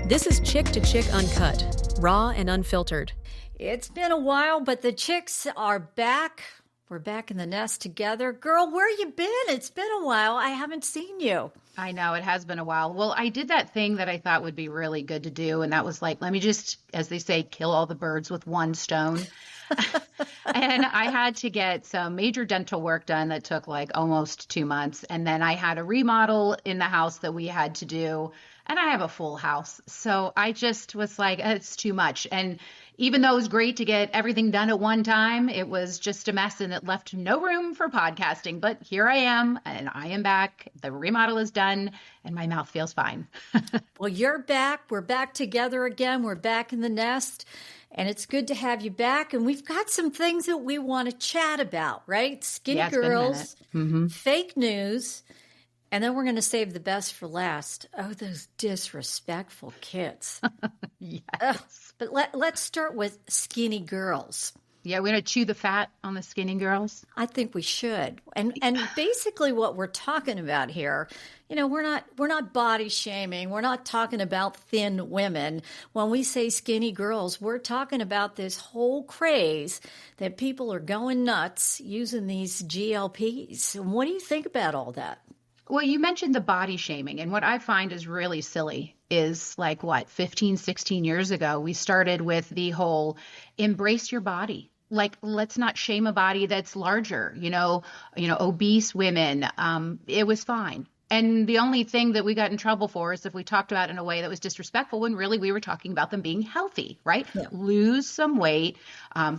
This is Chick2Chick Uncut, raw and unfiltered. It's been a while, but the chicks are back. We're back in the nest together. Girl, where you been? It's been a while. I haven't seen you. I know, it has been a while. Well, I did that thing that I thought would be really good to do, and that was like, let me just, as they say, kill all the birds with one stone. And I had to get some major dental work done that took like almost 2 months. And then I had a remodel in the house that we had to do. And I have a full house. So I just was like, it's too much. And even though it was great to get everything done at one time, it was just a mess and it left no room for podcasting. But here I am and I am back. The remodel is done and my mouth feels fine. Well, you're back. We're back together again. We're back in the nest. And it's good to have you back. And we've got some things that we want to chat about, right? Skinny girls, fake news. And then we're going to save the best for last. Oh, those disrespectful kids. Yes. But let's start with skinny girls. Yeah, we're going to chew the fat on the skinny girls. I think we should. And basically what we're talking about here, you know, we're not body shaming. We're not talking about thin women. When we say skinny girls, we're talking about this whole craze that people are going nuts using these GLPs. And what do you think about all that? Well, you mentioned the body shaming, and what I find is really silly is like 15, 16 years ago, we started with the whole embrace your body. Like, let's not shame a body that's larger, obese women. It was fine. And the only thing that we got in trouble for is if we talked about it in a way that was disrespectful, when really we were talking about them being healthy, right? Yeah. Lose some weight,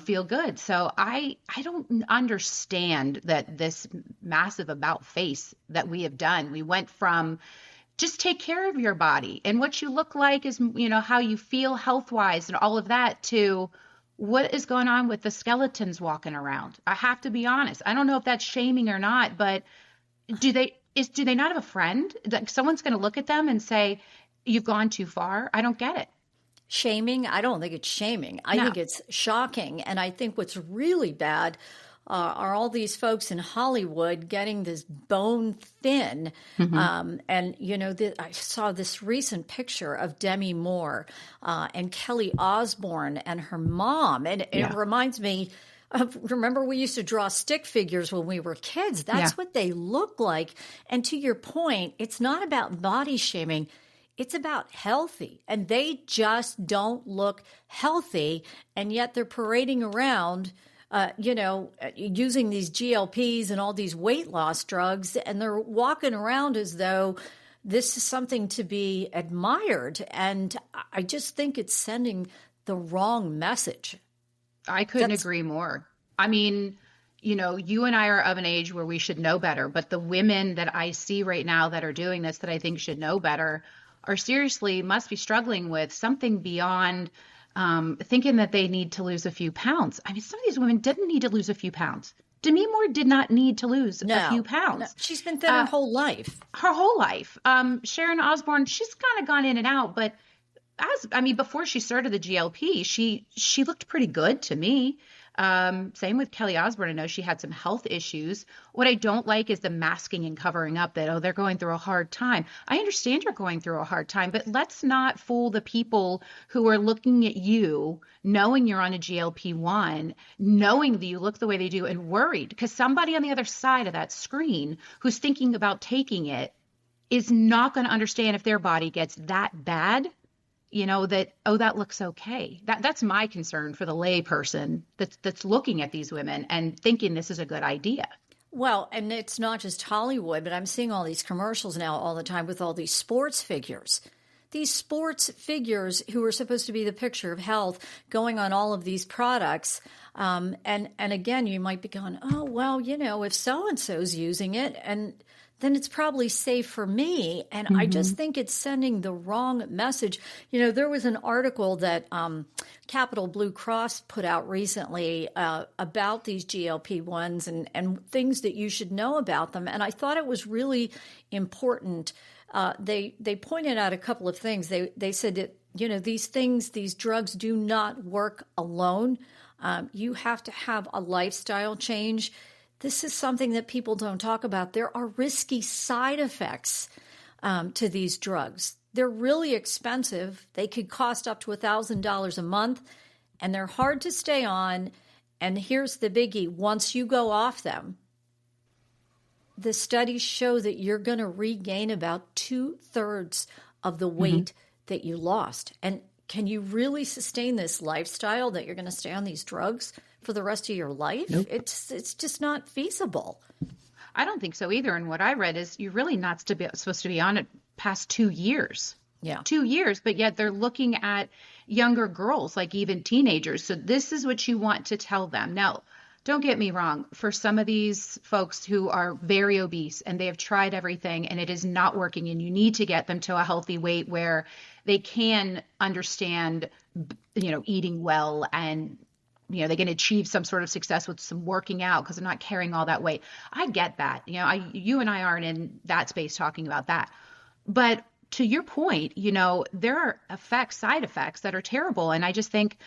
feel good. So I don't understand that this massive about face that we have done. We went from just take care of your body and what you look like is, how you feel health-wise and all of that to what is going on with the skeletons walking around. I have to be honest. I don't know if that's shaming or not, but do they not have a friend? Like someone's going to look at them and say, you've gone too far? I don't get it. Shaming? I don't think it's shaming. I think it's shocking. And I think what's really bad are all these folks in Hollywood getting this bone thin. And, I saw this recent picture of Demi Moore and Kelly Osbourne and her mom. And it reminds me, remember we used to draw stick figures when we were kids. That's what they look like. And to your point, it's not about body shaming. It's about healthy. And they just don't look healthy. And yet they're parading around, using these GLPs and all these weight loss drugs. And they're walking around as though this is something to be admired. And I just think it's sending the wrong message. I couldn't agree more. I mean, you and I are of an age where we should know better, but the women that I see right now that are doing this that I think should know better are seriously must be struggling with something beyond thinking that they need to lose a few pounds. I mean, some of these women didn't need to lose a few pounds. Demi Moore did not need to lose a few pounds. No. She's been thin her whole life. Sharon Osbourne, she's kind of gone in and out, but before she started the GLP, she looked pretty good to me. Same with Kelly Osbourne. I know she had some health issues. What I don't like is the masking and covering up that, they're going through a hard time. I understand you're going through a hard time, but let's not fool the people who are looking at you, knowing you're on a GLP-1, knowing that you look the way they do and worried because somebody on the other side of that screen who's thinking about taking it is not going to understand if their body gets that bad. That looks okay. That's my concern for the lay person that's looking at these women and thinking this is a good idea. Well, and it's not just Hollywood, but I'm seeing all these commercials now all the time with all these sports figures. These sports figures who are supposed to be the picture of health going on all of these products. And again, you might be going, oh, well, if so-and-so's using it and then it's probably safe for me. And I just think it's sending the wrong message. There was an article that Capital Blue Cross put out recently about these GLP-1s and things that you should know about them. And I thought it was really important. They pointed out a couple of things. They said that, these drugs do not work alone. You have to have a lifestyle change. This is something that people don't talk about. There are risky side effects to these drugs. They're really expensive. They could cost up to $1,000 a month, and they're hard to stay on. And here's the biggie. Once you go off them, the studies show that you're going to regain about 2/3 of the weight that you lost. And can you really sustain this lifestyle that you're going to stay on these drugs for the rest of your life? Nope. It's just not feasible. I don't think so either. And what I read is you're really not supposed to be on it past 2 years. Yeah. 2 years, but yet they're looking at younger girls, like even teenagers. So this is what you want to tell them. Now, don't get me wrong. For some of these folks who are very obese and they have tried everything and it is not working, and you need to get them to a healthy weight where they can understand, eating well, and they can achieve some sort of success with some working out because they're not carrying all that weight. I get that. You and I aren't in that space talking about that. But to your point, there are side effects that are terrible. And I just think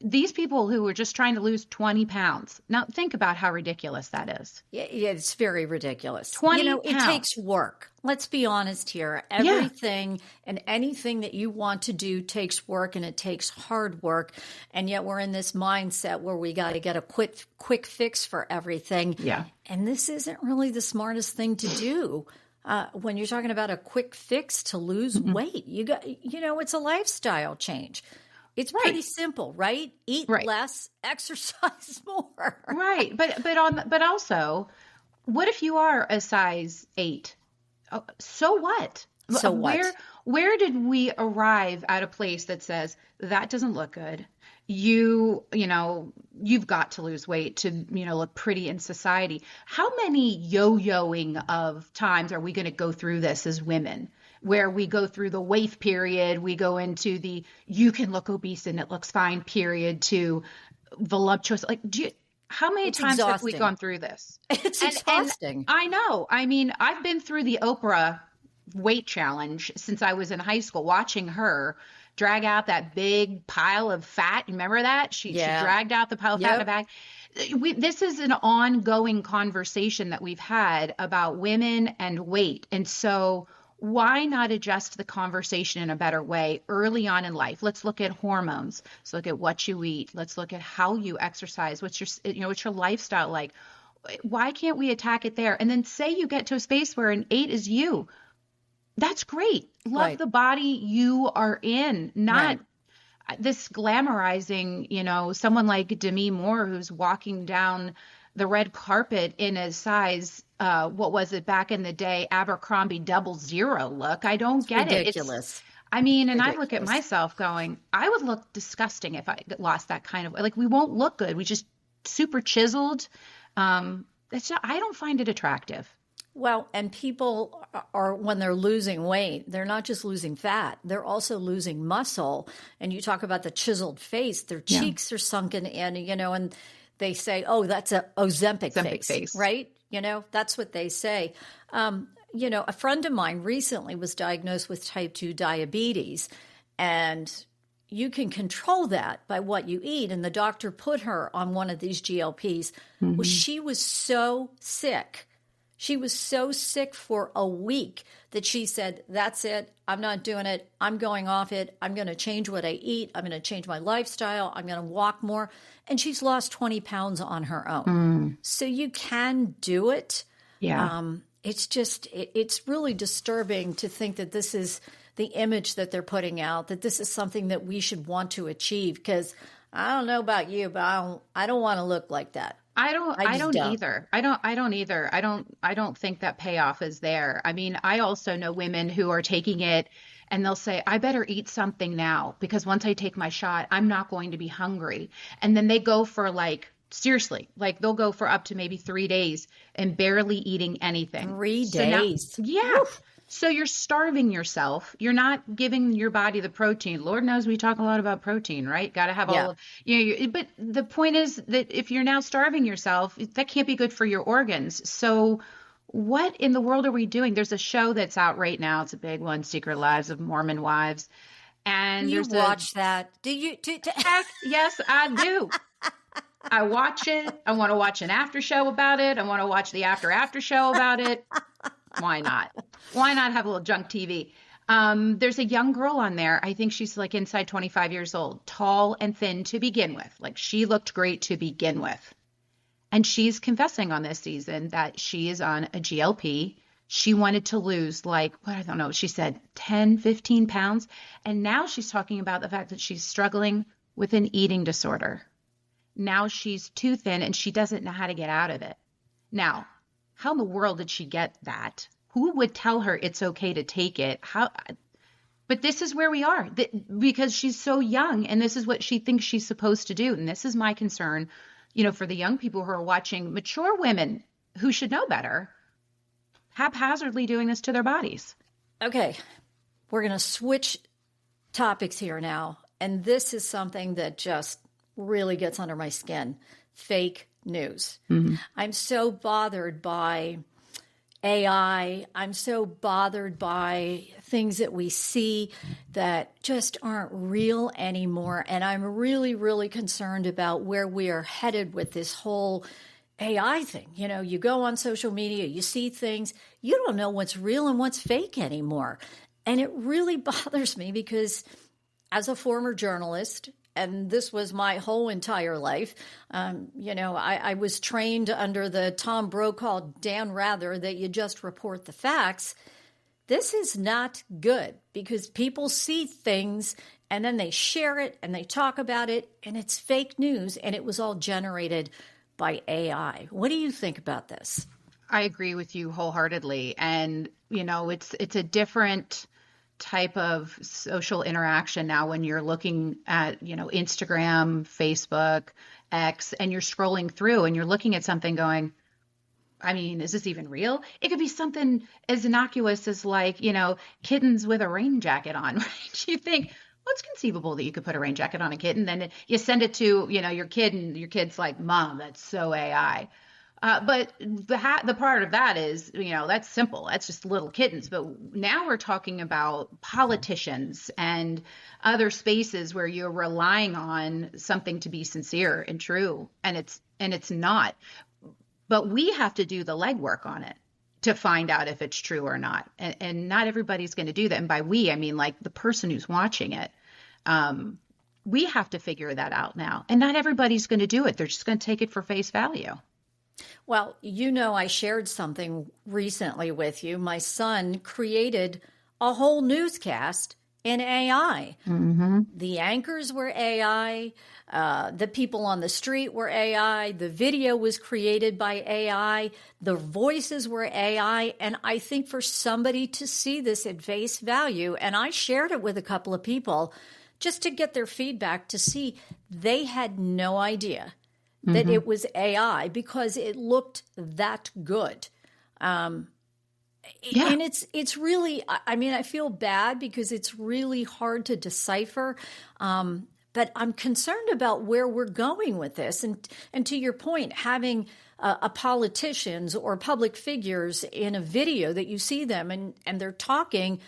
these people who are just trying to lose 20 pounds. Now think about how ridiculous that is. Yeah, it's very ridiculous. 20 pounds. It takes work. Let's be honest here. Everything and anything that you want to do takes work, and it takes hard work. And yet we're in this mindset where we got to get a quick fix for everything. Yeah. And this isn't really the smartest thing to do. When you're talking about a quick fix to lose weight, it's a lifestyle change. It's pretty simple, right? Eat less, exercise more. Right. But also, what if you are a size 8? Oh, so what? So what? Where did we arrive at a place that says that doesn't look good? You've got to lose weight to, look pretty in society. How many yo-yoing of times are we going to go through this as women? Where we go through the waif period, we go into the you can look obese and it looks fine period, to voluptuous. Like, how many times have we gone through this? It's exhausting. And I know. I mean, I've been through the Oprah weight challenge since I was in high school, watching her drag out that big pile of fat. Remember that? She dragged out the pile of fat in a bag. This is an ongoing conversation that we've had about women and weight. And so why not adjust the conversation in a better way early on in life? Let's look at hormones. Let's look at what you eat. Let's look at how you exercise. What's your lifestyle like? Why can't we attack it there? And then say you get to a space where an 8 is you. That's great. Love the body you are in, not this glamorizing, someone like Demi Moore who's walking down the red carpet in a size, what was it back in the day, Abercrombie 00 look. I don't get it. Ridiculous. I look at myself going, I would look disgusting if I lost that kind of, we won't look good. We just super chiseled. I don't find it attractive. Well, and people are, when they're losing weight, they're not just losing fat, they're also losing muscle. And you talk about the chiseled face, their cheeks are sunken in, and they say, oh, that's a Ozempic face, right? That's what they say. A friend of mine recently was diagnosed with type 2 diabetes, and you can control that by what you eat. And the doctor put her on one of these GLPs. Well, she was so sick. She was so sick for a week that she said, that's it. I'm not doing it. I'm going off it. I'm going to change what I eat. I'm going to change my lifestyle. I'm going to walk more. And she's lost 20 pounds on her own. So you can do it. Yeah. It's really disturbing to think that this is the image that they're putting out, that this is something that we should want to achieve. Because I don't know about you, but I don't want to look like that. I don't either. I don't think that payoff is there. I also know women who are taking it and they'll say, I better eat something now because once I take my shot, I'm not going to be hungry. And then they go for seriously, they'll go for up to maybe 3 days and barely eating anything. 3 days. Yeah. Oof. So you're starving yourself. You're not giving your body the protein. Lord knows we talk a lot about protein, right? Got to have all of, but the point is that if you're now starving yourself, that can't be good for your organs. So what in the world are we doing? There's a show that's out right now. It's a big one, Secret Lives of Mormon Wives. And you watch that? Do you? Heck, yes, I do. I watch it. I want to watch an after show about it. I want to watch the after show about it. Why not? Why not have a little junk TV? There's a young girl on there. I think she's like inside 25 years old, tall and thin to begin with. Like she looked great to begin with. And she's confessing on this season that she is on a GLP. She wanted to lose like, what, I don't know, she said 10, 15 pounds. And now she's talking about the fact that she's struggling with an eating disorder. Now she's too thin and she doesn't know how to get out of it. Now, how in the world did she get that? Who would tell her it's okay to take it? How? But this is where we are because she's so young and this is what she thinks she's supposed to do. And this is my concern, for the young people who are watching mature women who should know better, haphazardly doing this to their bodies. Okay, we're going to switch topics here now. And this is something that just really gets under my skin. Fake news. Mm-hmm. I'm so bothered by AI. I'm so bothered by things that we see that just aren't real anymore. And I'm really, really concerned about where we are headed with this whole AI thing. You go on social media, you see things, you don't know what's real and what's fake anymore. And it really bothers me because as a former journalist, and this was my whole entire life. I was trained under the Tom Brokaw, Dan Rather, that you just report the facts. This is not good because people see things and then they share it and they talk about it and it's fake news and it was all generated by AI. What do you think about this? I agree with you wholeheartedly. And, it's a different type of social interaction now when you're looking at, Instagram, Facebook, X, and you're scrolling through and you're looking at something going, I mean, is this even real? It could be something as innocuous as like, kittens with a rain jacket on, right? You think, well, it's conceivable that you could put a rain jacket on a kitten. Then you send it to, your kid and your kid's like, Mom, that's so AI. But the part of that is, that's simple. That's just little kittens. But now we're talking about politicians and other spaces where you're relying on something to be sincere and true. And it's not. But we have to do the legwork on it to find out if it's true or not. And not everybody's going to do that. And by we, I mean like the person who's watching it. We have to figure that out now. And not everybody's going to do it. They're just going to take it for face value. Well, I shared something recently with you. My son created a whole newscast in AI. Mm-hmm. The anchors were AI. The people on the street were AI. The video was created by AI. The voices were AI. And I think for somebody to see this at face value, and I shared it with a couple of people just to get their feedback to see they had no idea that it was AI because it looked that good. And it's really, I feel bad because it's really hard to decipher. But I'm concerned about where we're going with this. And to your point, having a politicians or public figures in a video that you see them and they're talking,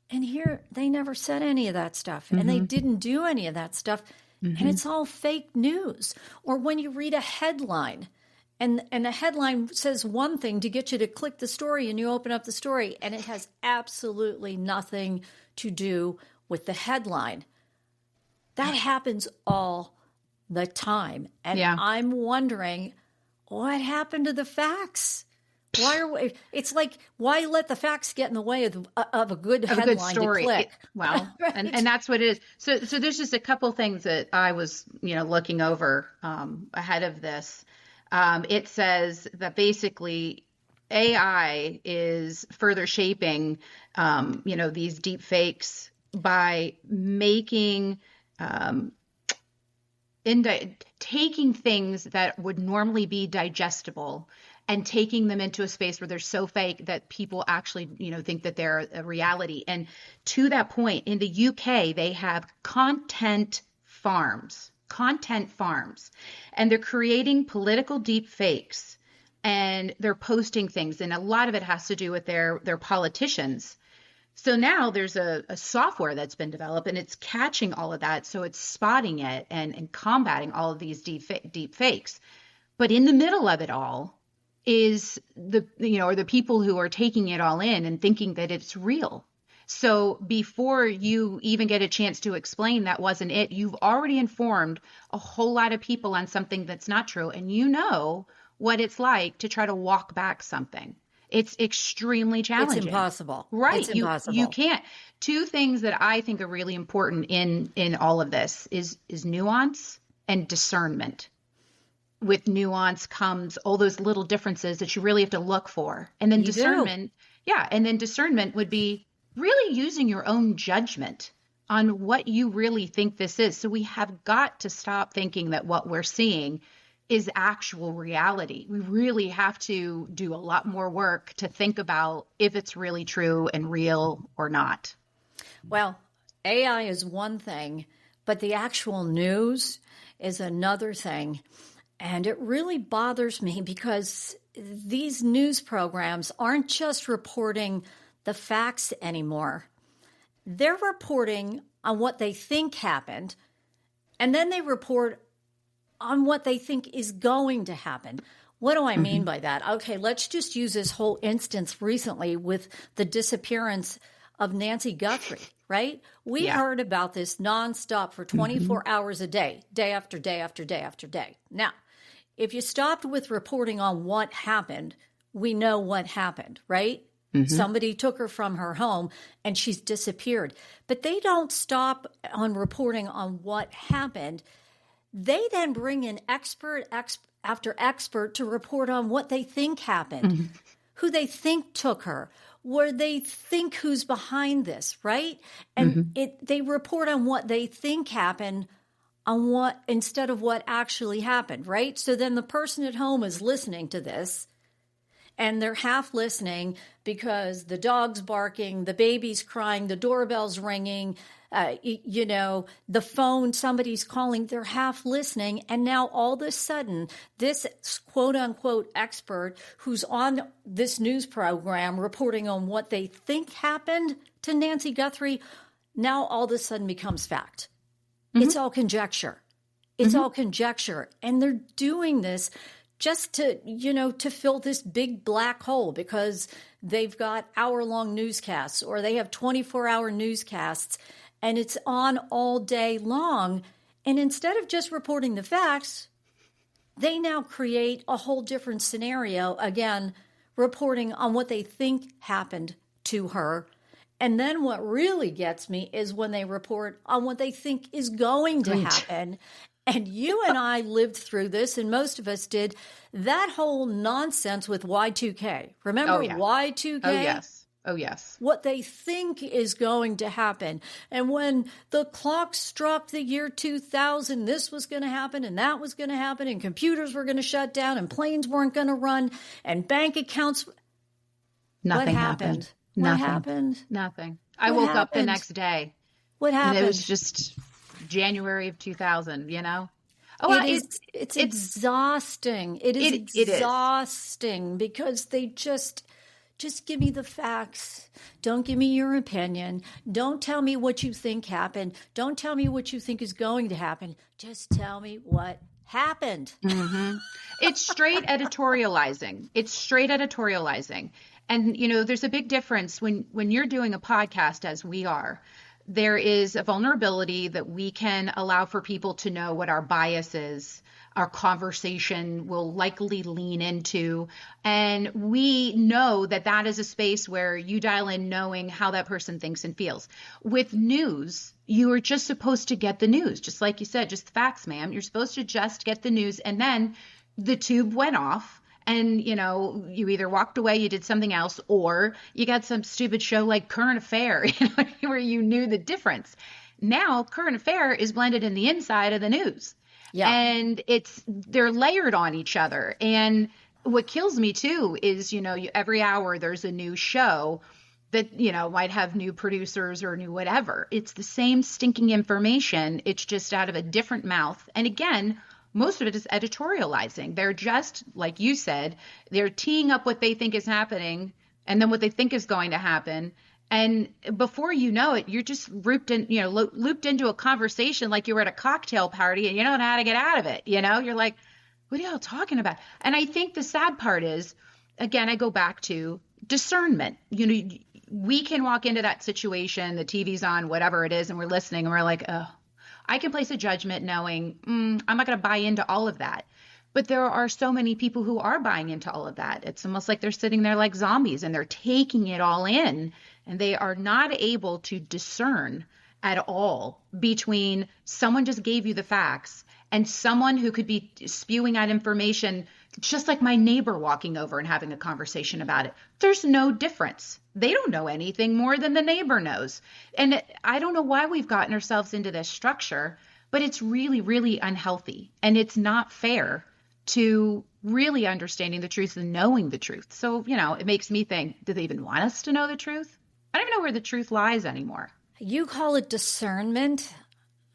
and here they never said any of that stuff and they didn't do any of that stuff. And it's all fake news. Or when you read a headline and the headline says one thing to get you to click the story and you open up the story and it has absolutely nothing to do with the headline. That happens all the time. And I'm wondering what happened to the facts? It's like, why let the facts get in the way of a good headline, a good story to click? Right. And that's what it is. So there's just a couple things that I was, looking over ahead of this. It says that basically AI is further shaping, these deep fakes by making, taking things that would normally be digestible and taking them into a space where they're so fake that people actually, think that they're a reality. And to that point, in the UK, they have content farms, and they're creating political deep fakes and they're posting things. And a lot of it has to do with their politicians. So now there's a software that's been developed and it's catching all of that. So it's spotting it and combating all of these deep fakes. But in the middle of it all is the people who are taking it all in and thinking that it's real. So before you even get a chance to explain that wasn't it, you've already informed a whole lot of people on something that's not true. And you know what it's like to try to walk back something. It's extremely challenging. It's impossible. Right. It's impossible. You can't. Two things that I think are really important in all of this is nuance and discernment. With nuance comes all those little differences that you really have to look for. And then discernment. Yeah. And then discernment would be really using your own judgment on what you really think this is. So we have got to stop thinking that what we're seeing is actual reality. We really have to do a lot more work to think about if it's really true and real or not. Well, AI is one thing, but the actual news is another thing. And it really bothers me because these news programs aren't just reporting the facts anymore. They're reporting on what they think happened, and then they report on what they think is going to happen. What do I mean by that? Okay, let's just use this whole instance recently with the disappearance of Nancy Guthrie, right? We heard about this nonstop for 24 hours a day, day after day after day after day. Now, if you stopped with reporting on what happened, we know what happened, right? Somebody took her from her home and she's disappeared. But they don't stop on reporting on what happened. They then bring in expert after expert to report on what they think happened, who they think took her, where they think who's behind this, right? And they report on what they think happened on what instead of what actually happened, right? So then the person at home is listening to this and they're half listening because the dog's barking, the baby's crying, the doorbell's ringing, the phone, somebody's calling, they're half listening. And now all of a sudden, this quote unquote expert who's on this news program reporting on what they think happened to Nancy Guthrie, now all of a sudden becomes fact. It's all conjecture. It's all conjecture. And they're doing this just to fill this big black hole because they've got hour-long newscasts or they have 24-hour newscasts and it's on all day long. And instead of just reporting the facts, they now create a whole different scenario, again, reporting on what they think happened to her. And then what really gets me is when they report on what they think is going to happen. And you and I lived through this, and most of us did, that whole nonsense with Y2K. Remember Y2K? Oh, yes. Oh, yes. What they think is going to happen. And when the clock struck the year 2000, this was going to happen, and that was going to happen, and computers were going to shut down, and planes weren't going to run, and bank accounts. Nothing happened. What happened? Nothing. I woke up the next day. What happened? And it was just January of 2000, Oh, it's exhausting. It is exhausting because they just give me the facts. Don't give me your opinion. Don't tell me what you think happened. Don't tell me what you think is going to happen. Just tell me what happened. It's straight editorializing. And, there's a big difference when you're doing a podcast as we are. There is a vulnerability that we can allow for people to know what our bias is. Our conversation will likely lean into. And we know that is a space where you dial in knowing how that person thinks and feels. With news, you are just supposed to get the news. Just like you said, just the facts, ma'am. You're supposed to just get the news. And then the tube went off. And, you either walked away, you did something else, or you got some stupid show like Current Affair, where you knew the difference. Now, Current Affair is blended in the inside of the news. Yeah. And they're layered on each other. And what kills me too is, every hour there's a new show that, might have new producers or new whatever. It's the same stinking information. It's just out of a different mouth. And again, most of it is editorializing. They're just, like you said, they're teeing up what they think is happening and then what they think is going to happen. And before you know it, you're just looped into a conversation like you were at a cocktail party and you don't know how to get out of it. You're like, what are y'all talking about? And I think the sad part is, again, I go back to discernment. we can walk into that situation, the TV's on, whatever it is, and we're listening, and we're like, oh, I can place a judgment knowing I'm not going to buy into all of that. But there are so many people who are buying into all of that. It's almost like they're sitting there like zombies and they're taking it all in, and they are not able to discern at all between someone just gave you the facts and someone who could be spewing out information just like my neighbor walking over and having a conversation about it. There's no difference. They don't know anything more than the neighbor knows. And I don't know why we've gotten ourselves into this structure, but it's really, really unhealthy. And it's not fair to really understanding the truth and knowing the truth. So, it makes me think, do they even want us to know the truth? I don't even know where the truth lies anymore. You call it discernment.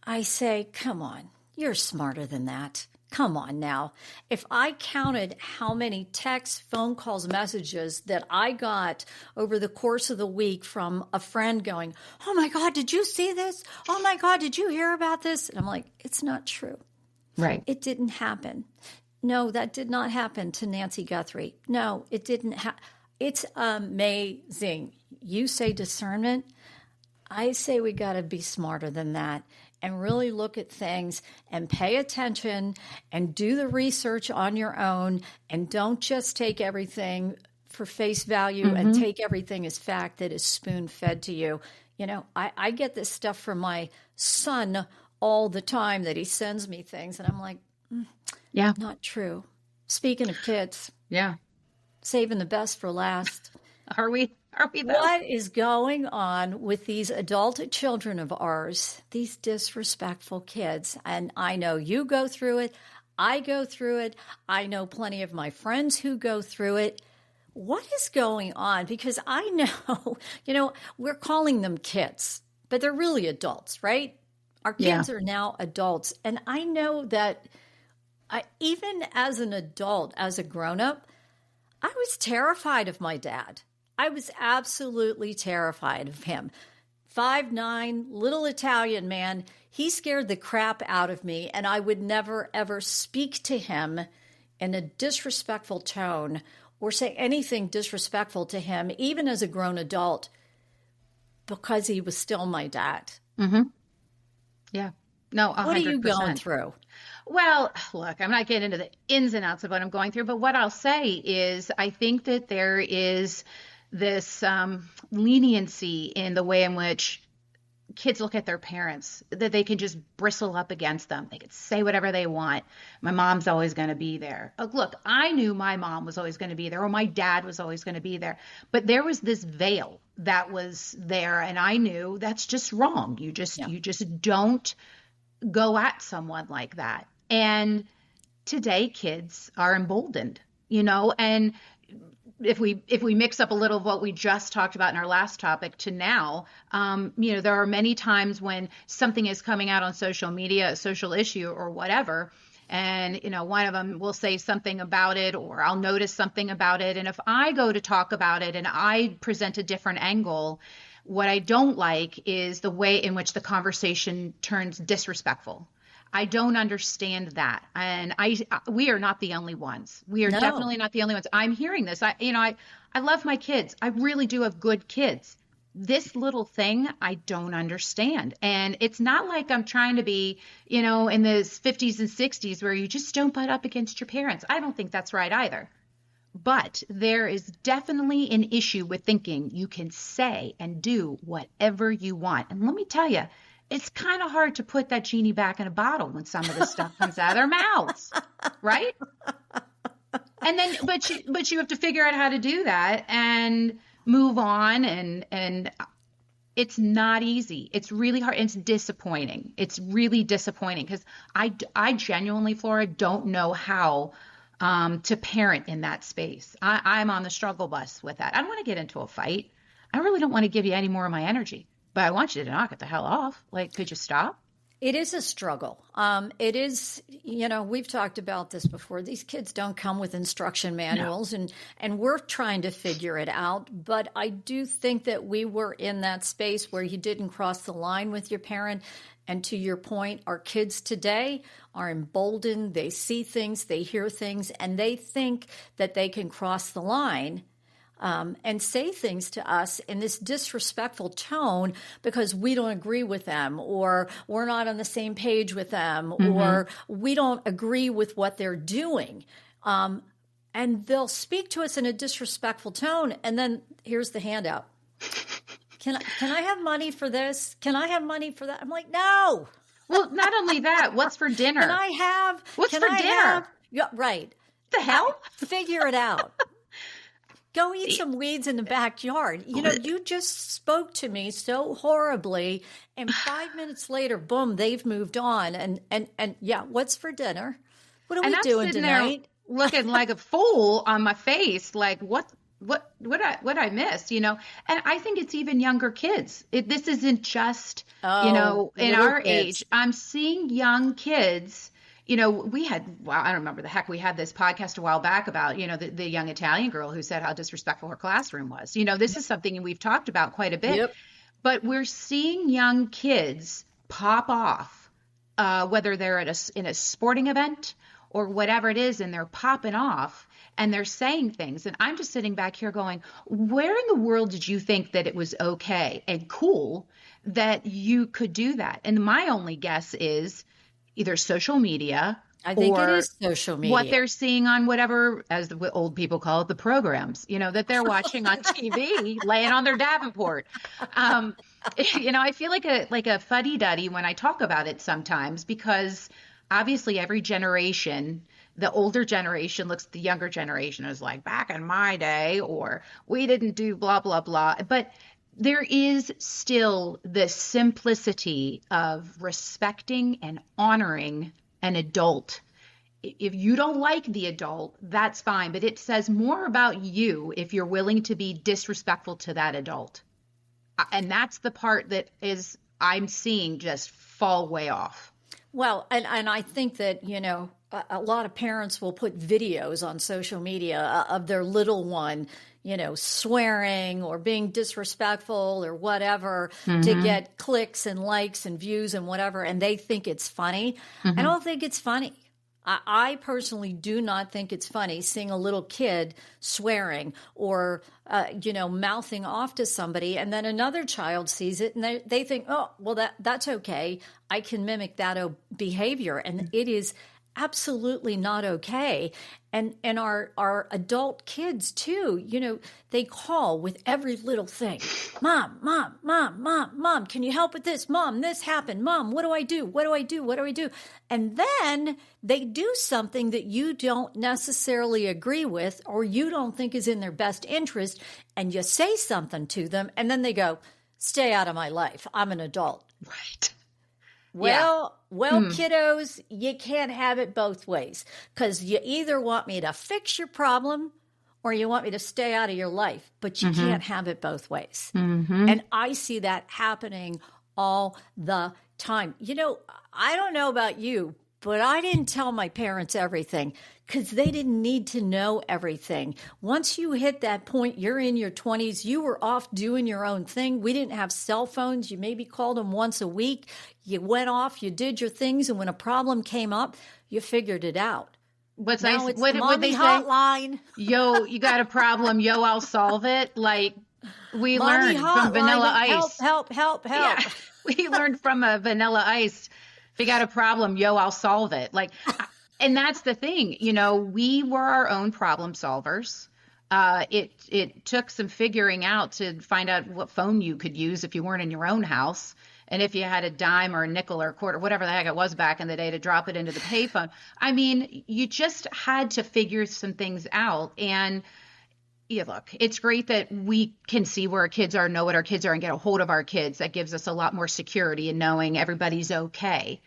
I say, come on, you're smarter than that. Come on now. If I counted how many texts, phone calls, messages that I got over the course of the week from a friend going, oh my God, did you see this? Oh my God, did you hear about this? And I'm like, it's not true. Right. It didn't happen. No, that did not happen to Nancy Guthrie. No, it didn't happen. It's amazing. You say discernment. I say we got to be smarter than that and really look at things and pay attention and do the research on your own, and don't just take everything for face value and take everything as fact that is spoon-fed to you. I get this stuff from my son all the time that he sends me things, and I'm like, yeah, not true. Speaking of kids. Yeah. Saving the best for last. Are we though? What is going on with these adult children of ours, these disrespectful kids? And I know you go through it. I go through it. I know plenty of my friends who go through it. What is going on? Because I know, we're calling them kids, but they're really adults, right? Our kids are now adults. And I know that even as an adult, as a grown-up, I was terrified of my dad. I was absolutely terrified of him. 5'9", little Italian man. He scared the crap out of me, and I would never, ever speak to him in a disrespectful tone or say anything disrespectful to him, even as a grown adult, because he was still my dad. Mm-hmm. Yeah. No, 100%. What are you going through? Well, look, I'm not getting into the ins and outs of what I'm going through, but what I'll say is I think that there is this leniency in the way in which kids look at their parents, that they can just bristle up against them. They can say whatever they want. My mom's always going to be there. Look, I knew my mom was always going to be there, or my dad was always going to be there. But there was this veil that was there, and I knew that's just wrong. You just don't go at someone like that. And today kids are emboldened, and if we mix up a little of what we just talked about in our last topic to now, there are many times when something is coming out on social media, a social issue or whatever, and, one of them will say something about it, or I'll notice something about it. And if I go to talk about it and I present a different angle, what I don't like is the way in which the conversation turns disrespectful. I don't understand that. And we are not the only ones. We are definitely not the only ones. I'm hearing this. I love my kids. I really do have good kids. This little thing, I don't understand. And it's not like I'm trying to be, in the 50s and 60s where you just don't butt up against your parents. I don't think that's right either. But there is definitely an issue with thinking you can say and do whatever you want. And let me tell you, it's kind of hard to put that genie back in a bottle when some of this stuff comes out of their mouths, right? And then, but you have to figure out how to do that and move on. And it's not easy. It's really hard. It's disappointing. It's really disappointing because I genuinely, Flora, don't know how to parent in that space. I'm on the struggle bus with that. I don't want to get into a fight. I really don't want to give you any more of my energy. But I want you to knock it the hell off. Like, could you stop? It is a struggle. It is, we've talked about this before. These kids don't come with instruction manuals, and we're trying to figure it out. But I do think that we were in that space where you didn't cross the line with your parent. And to your point, our kids today are emboldened. They see things, they hear things, and they think that they can cross the line and say things to us in this disrespectful tone because we don't agree with them, or we're not on the same page with them, or we don't agree with what they're doing. And they'll speak to us in a disrespectful tone. And then here's the handout. Can I have money for this? Can I have money for that? I'm like, no. Well, not only that, what's for dinner? What's for dinner? Yeah, right. The hell? Figure it out. Go eat some weeds in the backyard. You just spoke to me so horribly, and 5 minutes later, boom, they've moved on. And yeah, what's for dinner? What are we doing tonight? Looking like a fool on my face, like what I missed, And I think it's even younger kids. This isn't just in our age. I'm seeing young kids. I don't remember the heck, we had this podcast a while back about, the young Italian girl who said how disrespectful her classroom was. This is something we've talked about quite a bit, but we're seeing young kids pop off, whether they're in a sporting event or whatever it is, and they're popping off and they're saying things. And I'm just sitting back here going, where in the world did you think that it was okay and cool that you could do that? And my only guess is either social media, I think it is social media, what they're seeing on whatever, as the old people call it, the programs, that they're watching on TV, laying on their Davenport. I feel like a fuddy-duddy when I talk about it sometimes, because obviously every generation, the older generation looks at the younger generation as like, back in my day, or we didn't do blah, blah, blah. But there is still the simplicity of respecting and honoring an adult. If you don't like the adult, that's fine, but it says more about you if you're willing to be disrespectful to that adult. And that's the part that I'm seeing just fall way off. Well, and I think that, a lot of parents will put videos on social media of their little one, swearing or being disrespectful or whatever to get clicks and likes and views and whatever. And they think it's funny. I don't think it's funny. I personally do not think it's funny seeing a little kid swearing or, mouthing off to somebody, and then another child sees it and they think, oh, well, that's okay. I can mimic that behavior. And it is absolutely not okay. And our adult kids too, they call with every little thing. Mom, can you help with this? Mom, this happened. Mom, what do I do? What do I do? What do I do? And then they do something that you don't necessarily agree with, or you don't think is in their best interest. And you say something to them, and then they go, stay out of my life. I'm an adult. Right. Well, kiddos, you can't have it both ways, because you either want me to fix your problem or you want me to stay out of your life, but you can't have it both ways. And I see that happening all the time. I don't know about you, but I didn't tell my parents everything because they didn't need to know everything. Once you hit that point, you're in your 20s, you were off doing your own thing. We didn't have cell phones. You maybe called them once a week. You went off, you did your things, and when a problem came up, you figured it out. What's now nice? it's What mommy they say? hotline. Yo, you got a problem? Yo, I'll solve it. Like we Mommy learned from Vanilla hotline. Ice. Help. Yeah, we learned from a Vanilla Ice. If you got a problem, yo, I'll solve it. Like, and that's the thing. We were our own problem solvers. It took some figuring out to find out what phone you could use if you weren't in your own house. And if you had a dime or a nickel or a quarter, whatever the heck it was back in the day, to drop it into the payphone. I mean, you just had to figure some things out. And yeah, look, it's great that we can see where our kids are, know what our kids are, and get a hold of our kids. That gives us a lot more security in knowing everybody's okay.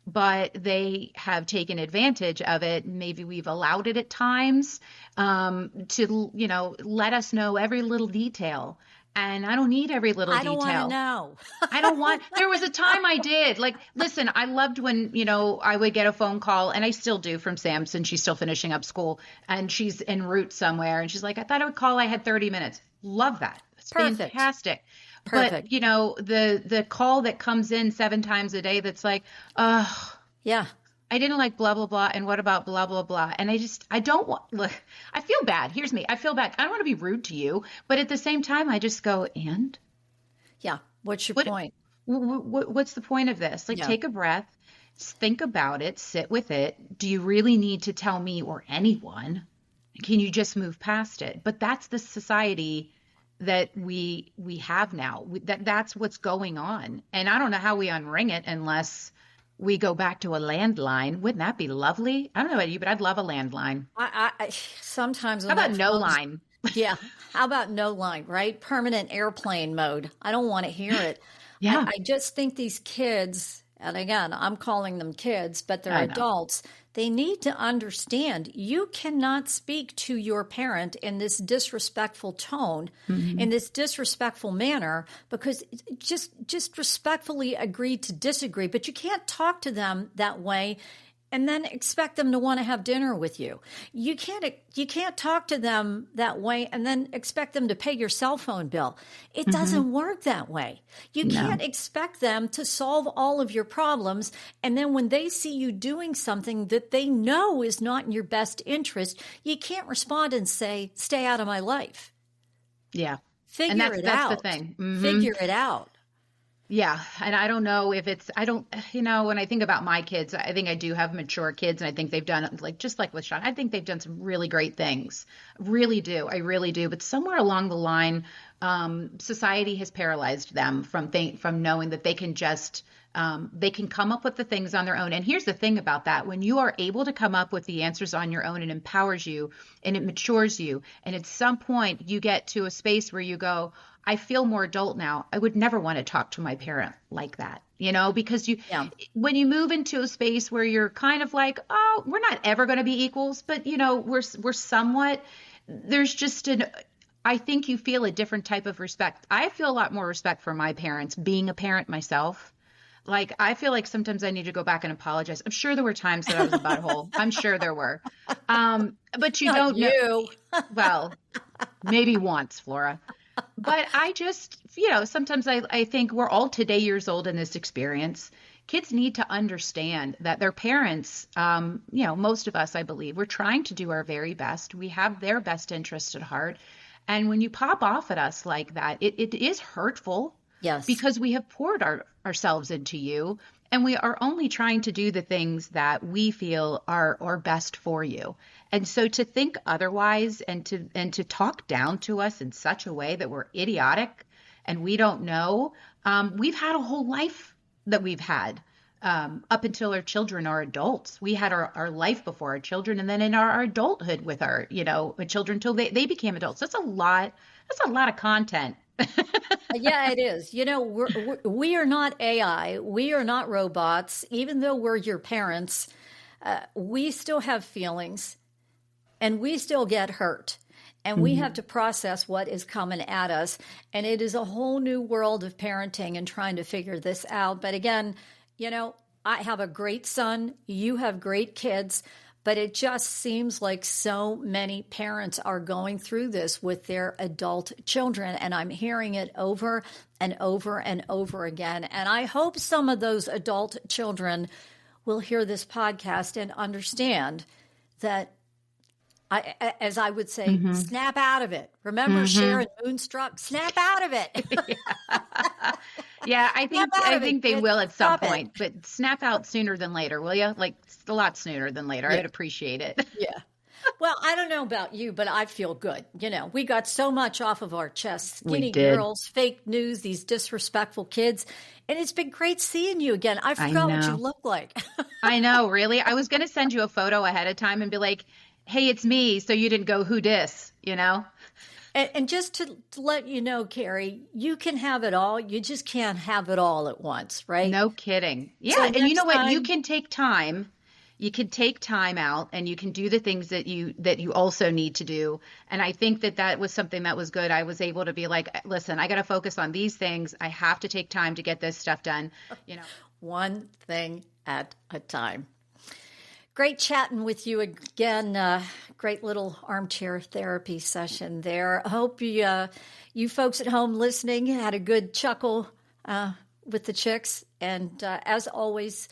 But they have taken advantage of it. Maybe we've allowed it at times to, let us know every little detail. And I don't need every little detail. I don't want to know. I don't want, there was a time I did. Like, listen, I loved when, I would get a phone call, and I still do, from Samson. She's still finishing up school, and she's en route somewhere. And she's like, I thought I would call. I had 30 minutes. Love that. It's Perfect. fantastic. Perfect. But, the call that comes in 7 times a day that's like, oh, yeah. I didn't like blah, blah, blah. And what about blah, blah, blah? And I don't want, look, I feel bad. Here's me. I feel bad. I don't want to be rude to you. But at the same time, I just go, and? Yeah. What's your What, point? what's the point of this? Like, Yeah. take a breath, think about it, sit with it. Do you really need to tell me or anyone? Can you just move past it? But that's the society that we have now. That's what's going on. And I don't know how we unring it unless we go back to a landline. Wouldn't that be lovely? I don't know about you, but I'd love a landline. I sometimes How about no line? Yeah. How about no line, right? Permanent airplane mode. I don't want to hear it. Yeah. I just think these kids, and again, I'm calling them kids, but they're adults. They need to understand you cannot speak to your parent in this disrespectful tone, in this disrespectful manner, because just respectfully agree to disagree. But you can't talk to them that way and then expect them to want to have dinner with you. You can't talk to them that way and then expect them to pay your cell phone bill. It doesn't work that way. You can't expect them to solve all of your problems, and then when they see you doing something that they know is not in your best interest, you can't respond and say, "Stay out of my life." Yeah. Figure And it out. that's the thing. Figure it out. Yeah. And I don't know if when I think about my kids, I think I do have mature kids, and I think they've done, like, just like with Sean, I think they've done some really great things. Really do. I really do. But somewhere along the line, society has paralyzed them from knowing that they can just, they can come up with the things on their own. And here's the thing about that. When you are able to come up with the answers on your own, it empowers you and it matures you. And at some point you get to a space where you go, I feel more adult now. I would never want to talk to my parent like that, because when you move into a space where you're kind of like, oh, we're not ever going to be equals, but we're somewhat, there's just I think you feel a different type of respect. I feel a lot more respect for my parents, being a parent myself. Like, I feel like sometimes I need to go back and apologize. I'm sure there were times that I was a butthole. I'm sure there were. But you don't know. Well, maybe once, Flora. But I just, sometimes I think we're all today years old in this experience. Kids need to understand that their parents, most of us, I believe, we're trying to do our very best. We have their best interest at heart. And when you pop off at us like that, it is hurtful. Yes. Because we have poured ourselves into you, and we are only trying to do the things that we feel are best for you. And so to think otherwise and to talk down to us in such a way that we're idiotic and we don't know, we've had a whole life that we've had up until our children are adults. We had our life before our children, and then in our adulthood with our children until they became adults. That's a lot of content. Yeah, it is. We are not AI. We are not robots. Even though we're your parents, we still have feelings and we still get hurt. And we have to process what is coming at us. And it is a whole new world of parenting and trying to figure this out. But again, I have a great son. You have great kids. But it just seems like so many parents are going through this with their adult children. And I'm hearing it over and over and over again. And I hope some of those adult children will hear this podcast and understand that, as I would say, snap out of it. Remember Sharon Moonstruck? Snap out of it. Yeah, I think they will at some point, but snap out sooner than later, will you? Like, a lot sooner than later. Yeah. I'd appreciate it. Yeah. Well, I don't know about you, but I feel good. We got so much off of our chests. Skinny girls, fake news, these disrespectful kids. And it's been great seeing you again. I forgot what you look like. I know, really. I was going to send you a photo ahead of time and be like, hey, it's me. So you didn't go, who dis, And just to let you know, Carrie, you can have it all. You just can't have it all at once, right? No kidding. Yeah. So and you know what? You can take time. You can take time out and you can do the things that you also need to do. And I think that was something that was good. I was able to be like, listen, I got to focus on these things. I have to take time to get this stuff done. One thing at a time. Great chatting with you again. Great little armchair therapy session there. I hope you folks at home listening had a good chuckle with the chicks. And as always,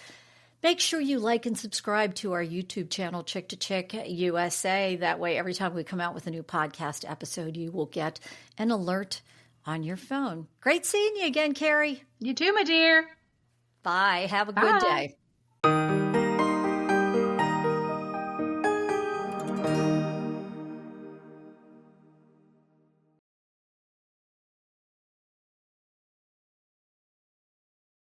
Make sure you like and subscribe to our YouTube channel, Chick2Chick USA. That way, every time we come out with a new podcast episode, you will get an alert on your phone. Great seeing you again, Carrie. You too, my dear. Bye. Have a good day.